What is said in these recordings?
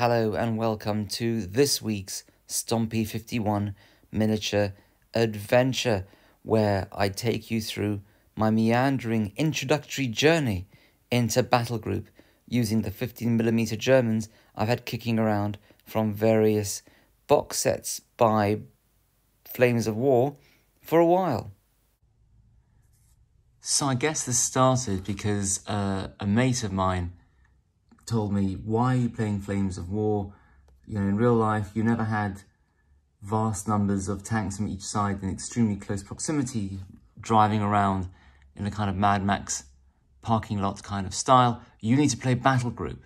Hello and welcome to this week's Stompy 51 miniature adventure, where I take you through my meandering introductory journey into BattleGroup using the 15mm Germans I've had kicking around from various box sets by Flames of War for a while. So I guess this started because a mate of mine told me, why are you playing Flames of War? You know, in real life, you never had vast numbers of tanks from each side in extremely close proximity, driving around in a kind of Mad Max parking lot kind of style. You need to play BattleGroup.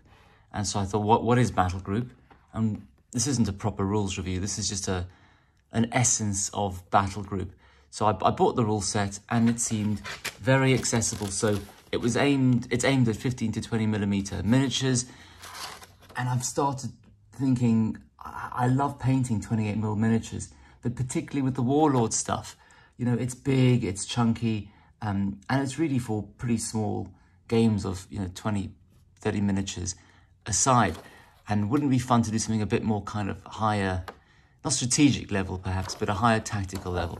And so I thought, what is BattleGroup? And this isn't a proper rules review. This is just an essence of BattleGroup. So I bought the rule set and it seemed very accessible. So it's aimed at 15 to 20mm miniatures. And I've started thinking, I love painting 28mm miniatures, but particularly with the Warlord stuff. You know, it's big, it's chunky, and it's really for pretty small games of, 20, 30 miniatures aside. And wouldn't it be fun to do something a bit more kind of higher, not strategic level perhaps, but a higher tactical level.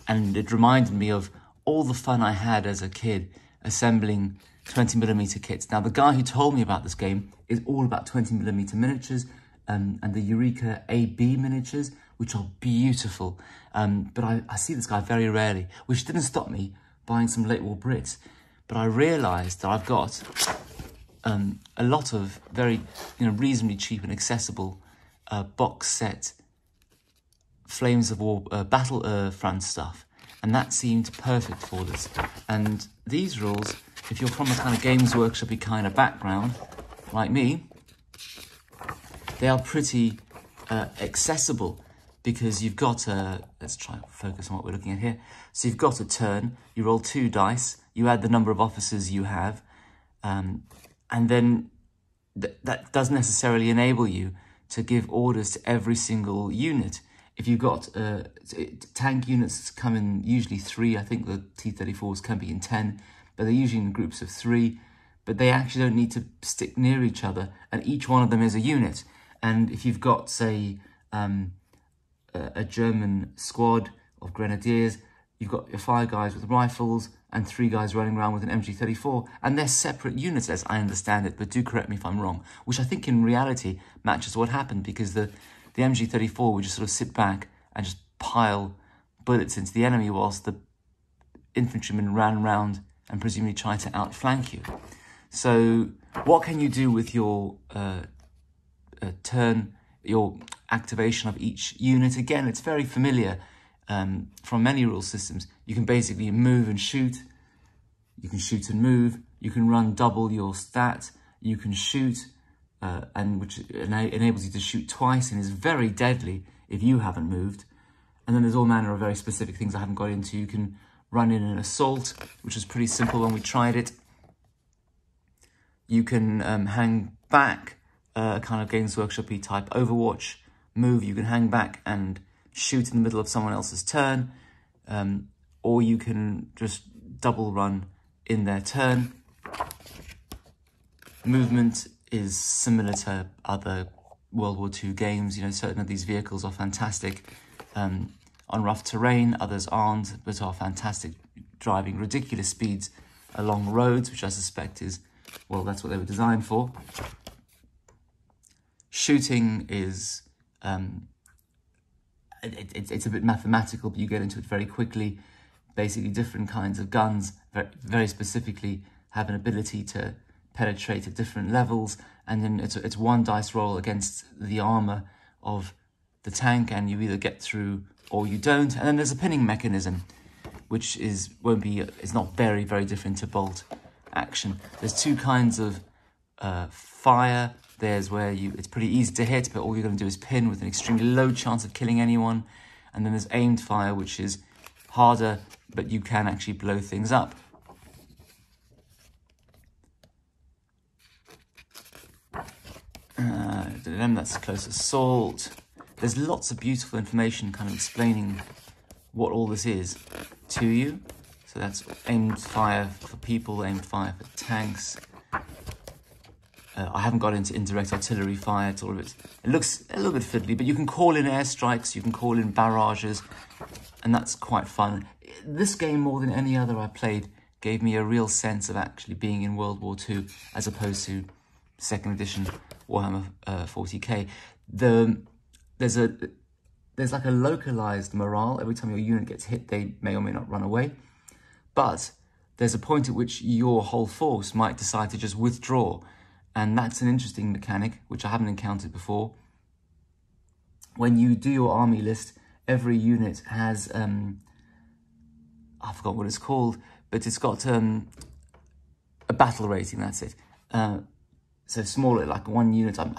And it reminded me of all the fun I had as a kid assembling 20mm kits. Now, the guy who told me about this game is all about 20mm miniatures and the Eureka AB miniatures, which are beautiful. But I see this guy very rarely, which didn't stop me buying some late war Brits. But I realised that I've got a lot of very reasonably cheap and accessible box set Flames of War Battlefront stuff, and that seemed perfect for this. And these rules, if you're from a kind of Games Workshop-y kind of background, like me, they are pretty accessible, because you've got a, let's try and focus on what we're looking at here. So you've got a turn, you roll 2 dice, you add the number of officers you have, and then that doesn't necessarily enable you to give orders to every single unit. If you've got tank units come in usually 3, I think the T-34s can be in 10, but they're usually in groups of 3, but they actually don't need to stick near each other, and each one of them is a unit. And if you've got, say, a German squad of grenadiers, you've got your 5 guys with rifles and 3 guys running around with an MG34, and they're separate units as I understand it, but do correct me if I'm wrong, which I think in reality matches what happened, because the MG34 would just sort of sit back and just pile bullets into the enemy whilst the infantrymen ran around and presumably tried to outflank you. So what can you do with your turn, your activation of each unit? Again, it's very familiar from many rule systems. You can basically move and shoot. You can shoot and move. You can run double your stat. You can shoot, and which enables you to shoot twice and is very deadly if you haven't moved. And then there's all manner of very specific things I haven't got into. You can run in an assault, which is pretty simple when we tried it. You can hang back, a kind of Games Workshop-y type Overwatch move. You can hang back and shoot in the middle of someone else's turn, or you can just double run in their turn. Movement is similar to other World War II games. Certain of these vehicles are fantastic on rough terrain, others aren't, but are fantastic driving ridiculous speeds along roads, which I suspect is, well, that's what they were designed for. Shooting is, it's a bit mathematical, but you get into it very quickly. Basically, different kinds of guns, very specifically, have an ability to penetrate at different levels, and then it's 1 dice roll against the armor of the tank, and you either get through or you don't. And then there's a pinning mechanism, which is not very different to bolt action. There's 2 kinds of fire. There's where it's pretty easy to hit, but all you're going to do is pin with an extremely low chance of killing anyone. And then there's aimed fire, which is harder, but you can actually blow things up. That's close assault. There's lots of beautiful information kind of explaining what all this is to you. So that's aimed fire for people, aimed fire for tanks. I haven't got into indirect artillery fire. It's all of it. It looks a little bit fiddly, but you can call in airstrikes, you can call in barrages, and that's quite fun. This game, more than any other I played, gave me a real sense of actually being in World War II, as opposed to 2nd edition Warhammer 40k. There's like a localized morale. Every time your unit gets hit, they may or may not run away. But there's a point at which your whole force might decide to just withdraw. And that's an interesting mechanic, which I haven't encountered before. When you do your army list, every unit has, I forgot what it's called, but it's got a battle rating, that's it. So smaller, like one unit, I'm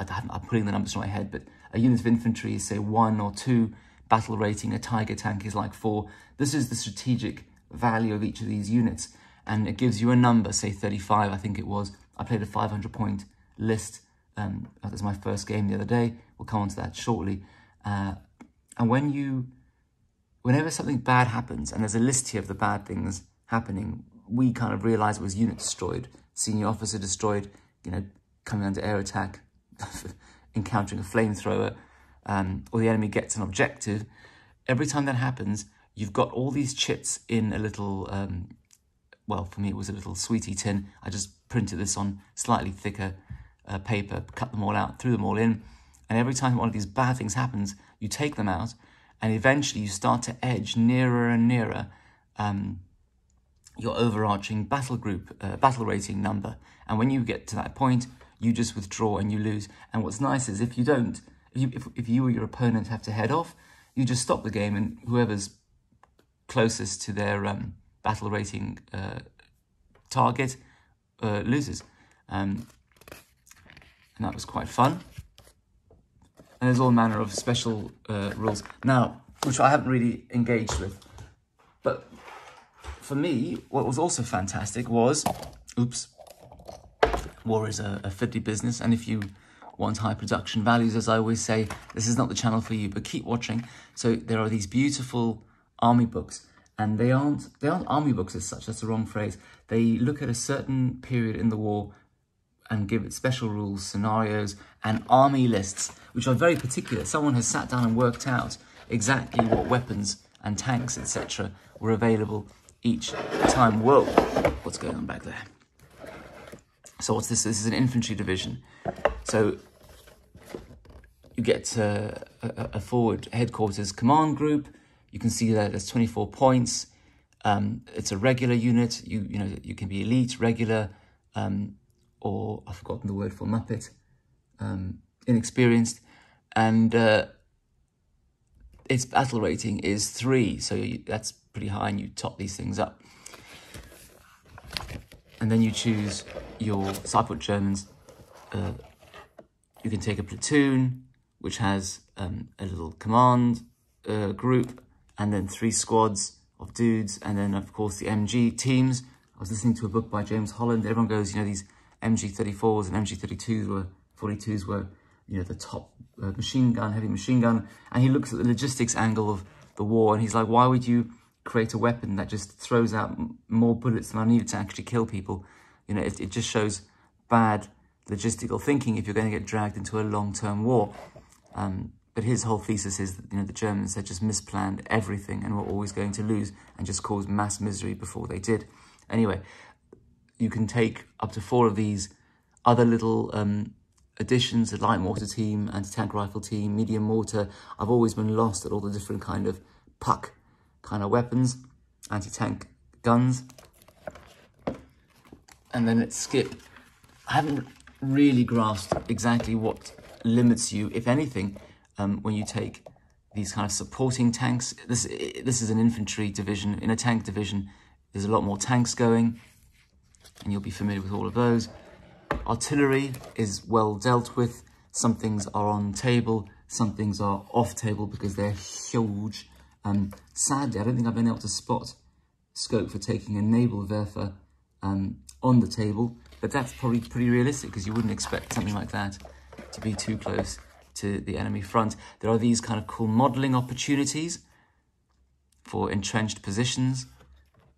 putting the numbers in my head, but a unit of infantry is, say, 1 or 2 battle rating. A Tiger tank is like 4. This is the strategic value of each of these units. And it gives you a number, say 35, I think it was. I played a 500-point list. That was my first game the other day. We'll come on to that shortly. And whenever something bad happens, and there's a list here of the bad things happening, we kind of realize it was unit destroyed, senior officer destroyed, you know, coming under air attack, encountering a flamethrower, or the enemy gets an objective. Every time that happens, you've got all these chits in a little, well, for me it was a little sweetie tin. I just printed this on slightly thicker paper, cut them all out, threw them all in, and every time one of these bad things happens, you take them out, and eventually you start to edge nearer and nearer your overarching battle rating number. And when you get to that point, you just withdraw and you lose. And what's nice is if you don't, if you or your opponent have to head off, you just stop the game, and whoever's closest to their battle rating target loses. And that was quite fun. And there's all manner of special rules now, which I haven't really engaged with. But for me, what was also fantastic was, war is a fiddly business, and if you want high production values, as I always say, this is not the channel for you, but keep watching. So there are these beautiful army books, and they aren't army books as such, that's the wrong phrase. They look at a certain period in the war and give it special rules, scenarios, and army lists, which are very particular. Someone has sat down and worked out exactly what weapons and tanks, etc., were available each time. Whoa, what's going on back there? So what's this? This is an infantry division. So you get a forward headquarters command group. You can see that there's 24 points. It's a regular unit. You know, you can be elite, regular, or I've forgotten the word for Muppet, inexperienced, and its battle rating is 3, so that's pretty high, and you top these things up. And then you choose your, so I put Germans. You can take a platoon, which has a little command group, and then 3 squads of dudes, and then of course the MG teams. I was listening to a book by James Holland. Everyone goes, you know, these MG34s and MG32s 42s were, you know, the top machine gun, heavy machine gun. And he looks at the logistics angle of the war, and he's like, why would you create a weapon that just throws out more bullets than are needed to actually kill people? You know, it just shows bad logistical thinking if you're going to get dragged into a long-term war. But his whole thesis is that, you know, the Germans had just misplanned everything and were always going to lose and just cause mass misery before they did. Anyway, you can take up to 4 of these other little additions: a light mortar team, anti-tank rifle team, medium mortar. I've always been lost at all the different kind of puck kind of weapons, anti-tank guns. And then let's skip. I haven't really grasped exactly what limits you, if anything, when you take these kind of supporting tanks. This is an infantry division. In a tank division, there's a lot more tanks going, and you'll be familiar with all of those. Artillery is well dealt with. Some things are on table, some things are off table because they're huge. Sadly, I don't think I've been able to spot scope for taking a naval Werfer on the table, but that's probably pretty realistic because you wouldn't expect something like that to be too close to the enemy front. There are these kind of cool modelling opportunities for entrenched positions,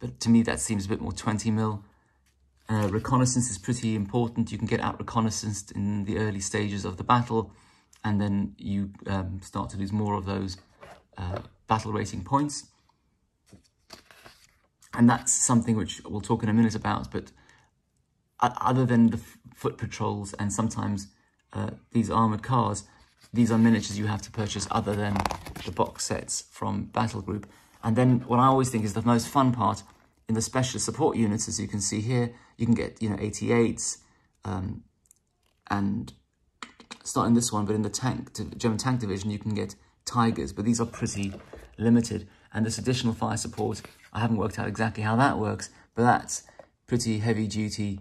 but to me that seems a bit more 20mm. Reconnaissance is pretty important. You can get out reconnaissanced in the early stages of the battle, and then you start to lose more of those battle rating points. And that's something which we'll talk in a minute about, but other than the foot patrols and sometimes these armoured cars, these are miniatures you have to purchase other than the box sets from BattleGroup. And then what I always think is the most fun part, in the specialist support units, as you can see here, you can get, 88s, and starting this one, but in the German tank division, you can get Tigers, but these are pretty limited. And this additional fire support, I haven't worked out exactly how that works, but that's pretty heavy-duty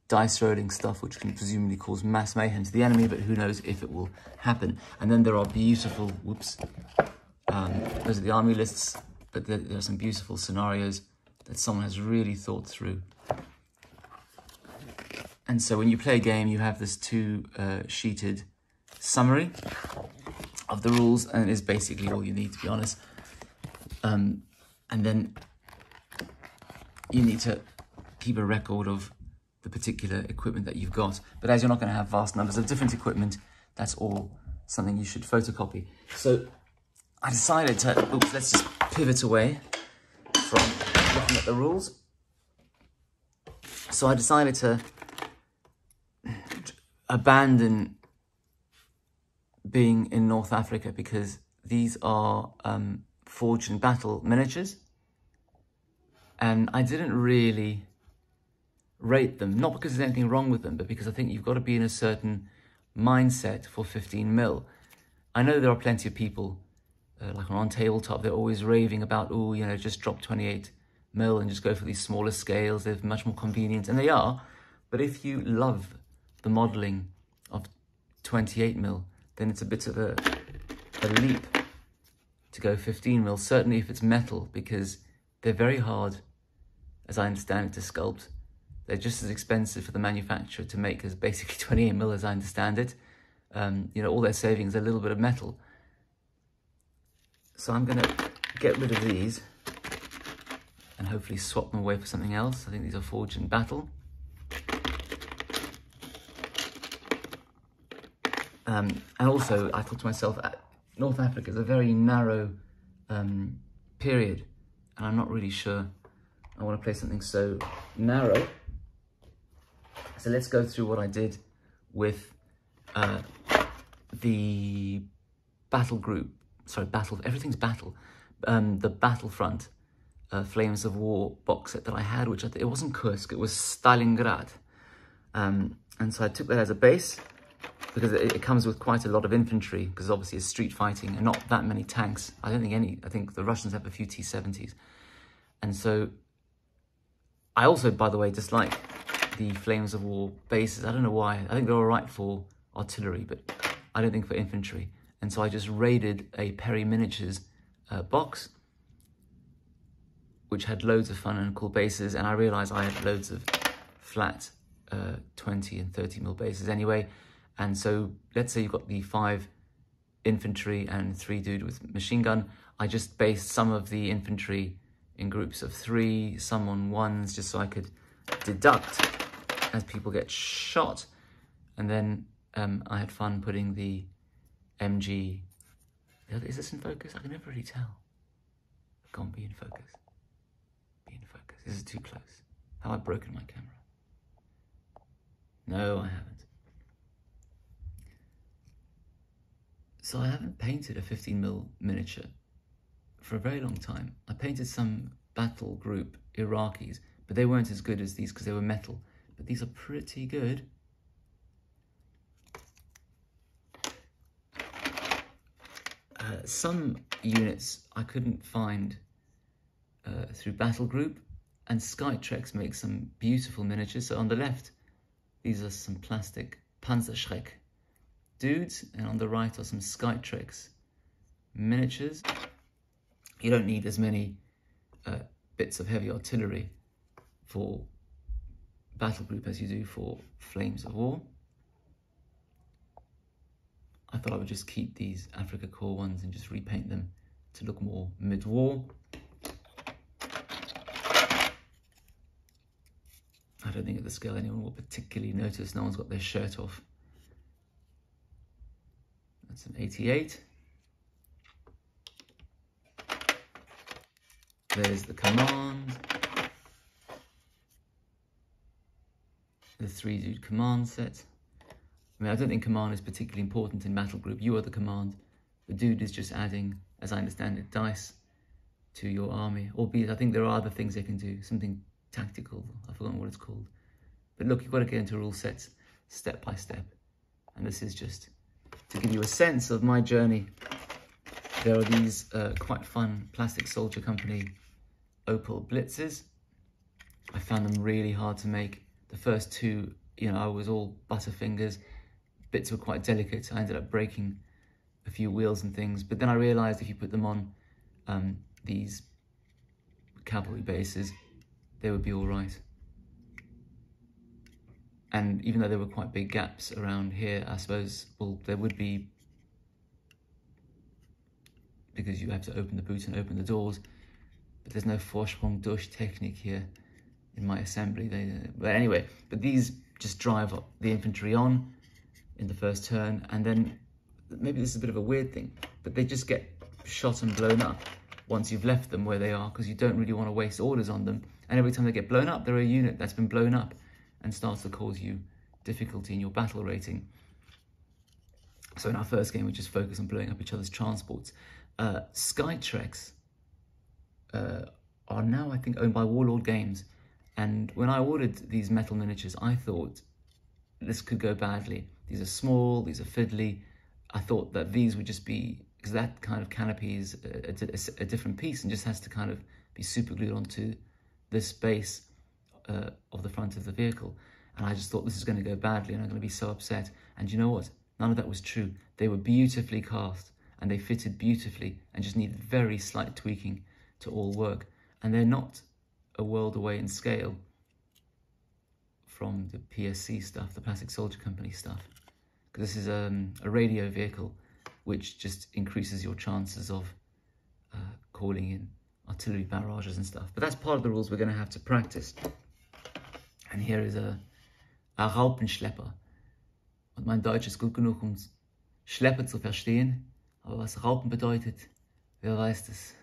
dice rolling stuff, which can presumably cause mass mayhem to the enemy, but who knows if it will happen. And then there are beautiful, those are the army lists, but there are some beautiful scenarios that someone has really thought through. And so when you play a game, you have this two-sheeted summary of the rules, and it is basically all you need, to be honest. And then you need to keep a record of the particular equipment that you've got. But as you're not going to have vast numbers of different equipment, that's all something you should photocopy. So I decided to, let's just pivot away from looking at the rules. So I decided to abandon being in North Africa because these are forged in battle miniatures, and I didn't really rate them, not because there's anything wrong with them, but because I think you've got to be in a certain mindset for 15mm. I know there are plenty of people, like on Tabletop, they're always raving about, oh, just drop 28mm and just go for these smaller scales, they're much more convenient, and they are, but if you love the modelling of 28mm, then it's a bit of a leap to go 15mm, certainly if it's metal, because they're very hard, as I understand it, to sculpt. They're just as expensive for the manufacturer to make as basically 28mm, as I understand it. All they're saving is a little bit of metal. So I'm going to get rid of these and hopefully swap them away for something else. I think these are forged in battle. And also, I thought to myself, North Africa is a very narrow period, and I'm not really sure I want to play something so narrow. So let's go through what I did with the BattleGroup, everything's battle, the Battlefront Flames of War box set that I had, which it wasn't Kursk, it was Stalingrad. And so I took that as a base, because it comes with quite a lot of infantry, because obviously it's street fighting and not that many tanks. I don't think any. I think the Russians have a few T-70s. And so I also, by the way, dislike the Flames of War bases. I don't know why. I think they're all right for artillery, but I don't think for infantry. And so I just raided a Perry Miniatures box, which had loads of fun and cool bases, and I realised I had loads of flat 20 and 30mm bases anyway. And so let's say you've got the 5 infantry and 3 dude with machine gun. I just based some of the infantry in groups of 3, some on 1s, just so I could deduct as people get shot. And then I had fun putting the MG. Is this in focus? I can never really tell. Go on, be in focus. Be in focus. This is too close. Have I broken my camera? No, I haven't. So I haven't painted a 15mm miniature for a very long time. I painted some BattleGroup Iraqis, but they weren't as good as these because they were metal. But these are pretty good. Some units I couldn't find through BattleGroup, and Skytrex makes some beautiful miniatures. So on the left, these are some plastic Panzer dudes, and on the right are some Skytrex miniatures. You don't need as many bits of heavy artillery for BattleGroup as you do for Flames of War. I thought I would just keep these Africa Corps ones and just repaint them to look more mid-war. I don't think at the scale anyone will particularly notice. No one's got their shirt off. That's an 88. There's the command. The 3-dude command set. I mean, I don't think command is particularly important in BattleGroup. You are the command. The dude is just adding, as I understand it, dice to your army. Albeit, I think there are other things they can do. Something tactical. I've forgotten what it's called. But look, you've got to get into rule sets step by step. And this is just to give you a sense of my journey. There are these quite fun Plastic Soldier Company Opal Blitzes. I found them really hard to make. The first two, you know, I was all butterfingers. Bits were quite delicate. I ended up breaking a few wheels and things. But then I realized if you put them on these cavalry bases, they would be all right. And even though there were quite big gaps around here, I suppose, well, there would be, because you have to open the boot and open the doors, but there's no Vorsprung durch technique here in my assembly. But anyway, but these just drive up the infantry on in the first turn, and then maybe this is a bit of a weird thing, but they just get shot and blown up once you've left them where they are, because you don't really want to waste orders on them. And every time they get blown up, they're a unit that's been blown up and starts to cause you difficulty in your battle rating. So in our first game, we just focus on blowing up each other's transports. Skytrex are now, I think, owned by Warlord Games. And when I ordered these metal miniatures, I thought this could go badly. These are small, these are fiddly. I thought that these would just be, because that kind of canopy is a different piece and just has to kind of be super glued onto this base of the front of the vehicle. And I just thought this is going to go badly and I'm going to be so upset. And you know what? None of that was true. They were beautifully cast and they fitted beautifully and just needed very slight tweaking to all work. And they're not a world away in scale from the PSC stuff, the Plastic Soldier Company stuff. Because this is a radio vehicle which just increases your chances of calling in artillery barrages and stuff. But that's part of the rules we're going to have to practice. And here is a Raupenschlepper. Und mein Deutsch ist gut genug, um Schlepper zu verstehen. Aber was Raupen bedeutet, wer weiß das?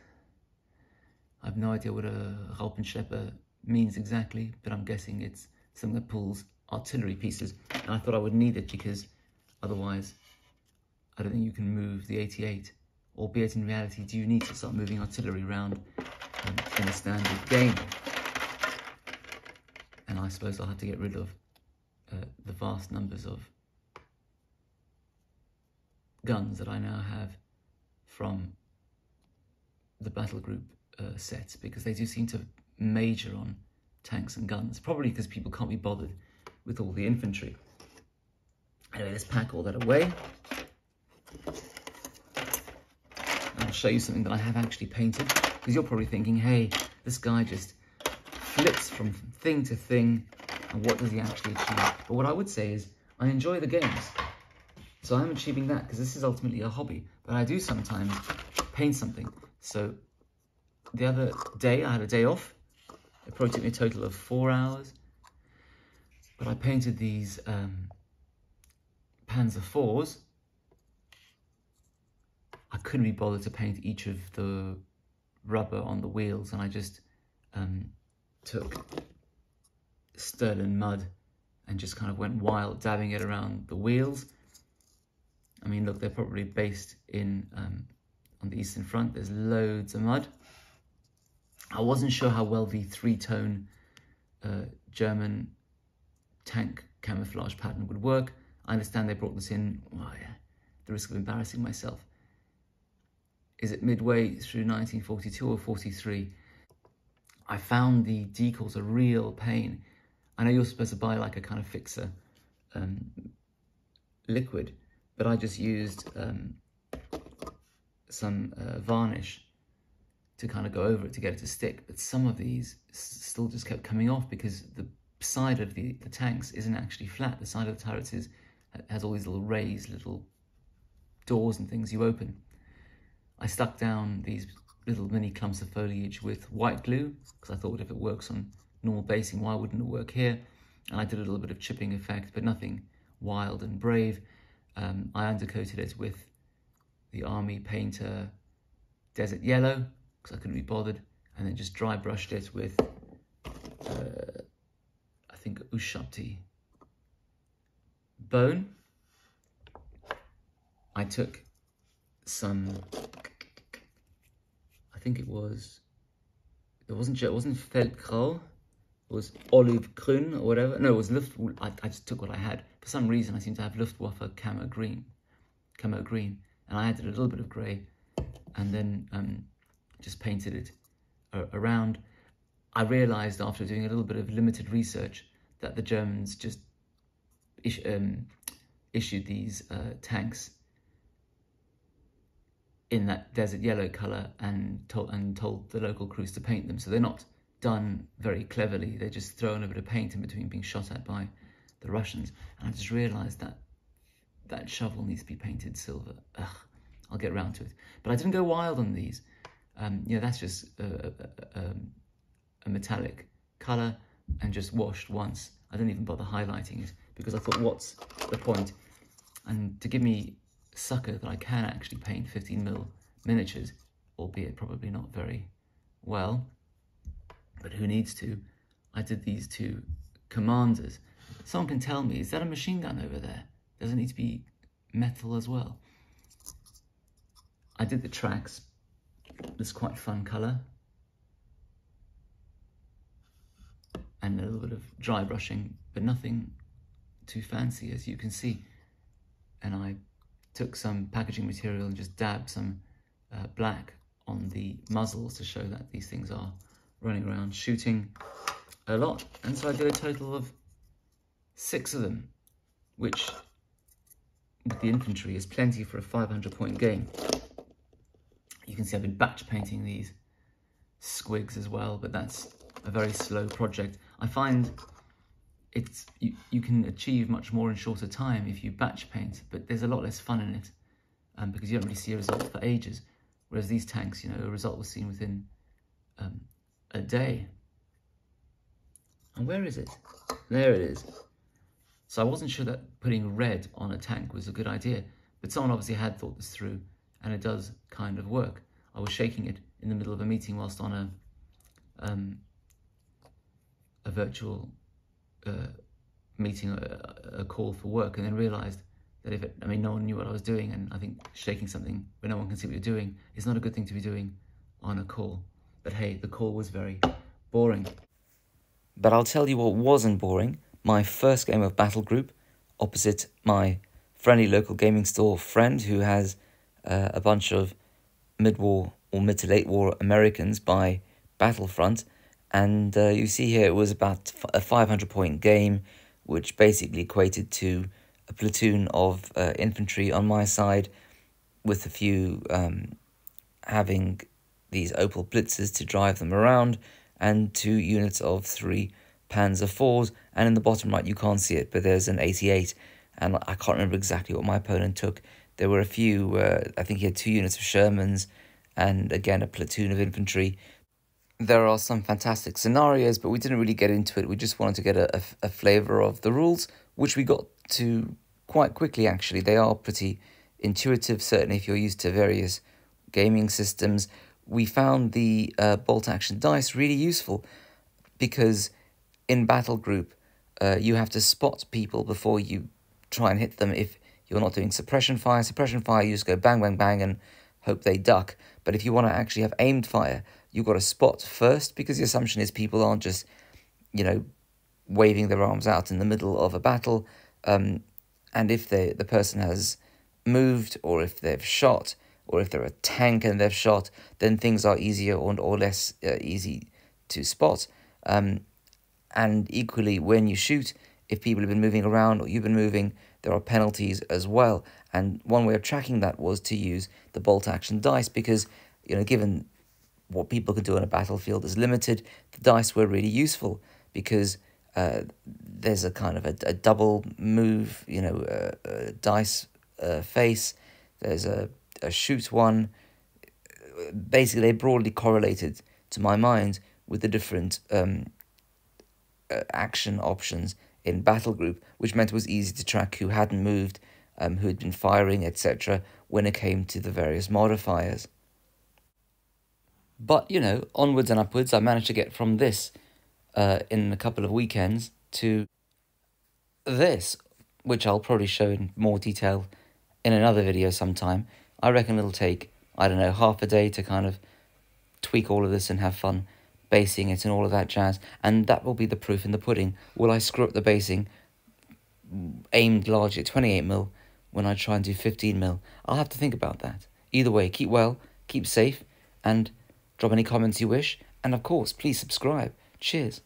I have no idea what a Raupenschlepper means exactly, but I'm guessing it's something that pulls artillery pieces. And I thought I would need it because otherwise I don't think you can move the 88. Albeit in reality, do you need to start moving artillery around in a standard game? And I suppose I'll have to get rid of the vast numbers of guns that I now have from the BattleGroup sets, because they do seem to major on tanks and guns, probably because people can't be bothered with all the infantry. Anyway, let's pack all that away. I'll show you something that I have actually painted, because you're probably thinking, hey, this guy just flips from thing to thing, and what does he actually achieve? But what I would say is, I enjoy the games, so I'm achieving that, because this is ultimately a hobby, but I do sometimes paint something. So the other day, I had a day off. It probably took me a total of 4 hours, but I painted these Panzer IVs. I couldn't be bothered to paint each of the rubber on the wheels, and I just took Sterling mud and just kind of went wild, dabbing it around the wheels. I mean, look, they're probably based in on the Eastern Front. There's loads of mud. I wasn't sure how well the 3-tone German tank camouflage pattern would work. I understand they brought this in, oh yeah, the risk of embarrassing myself. Is it midway through 1942 or 43? I found the decals a real pain. I know you're supposed to buy like a kind of fixer liquid, but I just used some varnish to kind of go over it to get it to stick. But some of these still just kept coming off because the side of the tanks isn't actually flat. The side of the turrets has all these little raised little doors and things you open. I stuck down these little mini clumps of foliage with white glue, because I thought if it works on normal basing, why wouldn't it work here? and I did a little bit of chipping effect, but nothing wild and brave. I undercoated it with the Army Painter Desert Yellow, because I couldn't be bothered, and then just dry brushed it with, I think, Ushapti Bone. I took some, I think it wasn't Feldgrau, it was Olive Grün or whatever. No, it was Luftwaffe. I just took what I had. For some reason, I seem to have Luftwaffe camo green, and I added a little bit of grey, and then just painted it around. I realised after doing a little bit of limited research that the Germans just issued these tanks in that desert yellow colour and told the local crews to paint them. So they're not done very cleverly. They're just throwing a bit of paint in between being shot at by the Russians. And I just realised that that shovel needs to be painted silver. Ugh, I'll get around to it. But I didn't go wild on these. That's just a metallic colour and just washed once. I didn't even bother highlighting it because I thought, what's the point? And to give me a sucker that I can actually paint 15mm miniatures, albeit probably not very well, but who needs to, I did these two Commanders. Someone can tell me, is that a machine gun over there? Does it need to be metal as well? I did the tracks. It's quite fun colour. And a little bit of dry brushing, but nothing too fancy, as you can see. And I took some packaging material and just dabbed some black on the muzzles to show that these things are running around shooting a lot. And so I did a total of 6 of them, which with the infantry is plenty for a 500-point game. You can see I've been batch painting these squigs as well, but that's a very slow project. I find it's you can achieve much more in shorter time if you batch paint, but there's a lot less fun in it because you don't really see a result for ages. Whereas these tanks, a result was seen within a day. And where is it? There it is. So I wasn't sure that putting red on a tank was a good idea, but someone obviously had thought this through, and it does kind of work. I was shaking it in the middle of a meeting whilst on a virtual meeting, a call for work, and then realised that no one knew what I was doing, and I think shaking something where no one can see what you're doing is not a good thing to be doing on a call. But hey, the call was very boring. But I'll tell you what wasn't boring. My first game of BattleGroup opposite my friendly local gaming store friend who has a bunch of mid-war or mid to late war Americans by Battlefront. And you see here it was about a 500-point game, which basically equated to a platoon of infantry on my side, with a few having these Opel Blitzers to drive them around, and 2 units of 3 Panzer IVs. And in the bottom right, you can't see it, but there's an 88, and I can't remember exactly what my opponent took. There were a few, I think he had 2 units of Shermans, and again a platoon of infantry. There are some fantastic scenarios, but we didn't really get into it. We just wanted to get a flavour of the rules, which we got to quite quickly, actually. They are pretty intuitive, certainly if you're used to various gaming systems. We found the bolt-action dice really useful because in BattleGroup, you have to spot people before you try and hit them. If you're not doing suppression fire, you just go bang, bang, bang and hope they duck. But if you want to actually have aimed fire, you've got to spot first, because the assumption is people aren't just, waving their arms out in the middle of a battle. And if the person has moved, or if they've shot, or if they're a tank and they've shot, then things are easier or less easy to spot. And equally, when you shoot, if people have been moving around or you've been moving, there are penalties as well. And one way of tracking that was to use the bolt-action dice, because, given what people can do on a battlefield is limited, the dice were really useful because there's a kind of a double move, dice face. There's a shoot one. Basically, they broadly correlated, to my mind, with the different action options in BattleGroup, which meant it was easy to track who hadn't moved, who had been firing, etc., when it came to the various modifiers. But, you know, onwards and upwards, I managed to get from this in a couple of weekends to this, which I'll probably show in more detail in another video sometime. I reckon it'll take, I don't know, half a day to kind of tweak all of this and have fun basing it and all of that jazz, and that will be the proof in the pudding. Will I screw up the basing aimed largely at 28mm when I try and do 15mm? I'll have to think about that. Either way, keep well, keep safe, and drop any comments you wish, and of course, please subscribe. Cheers.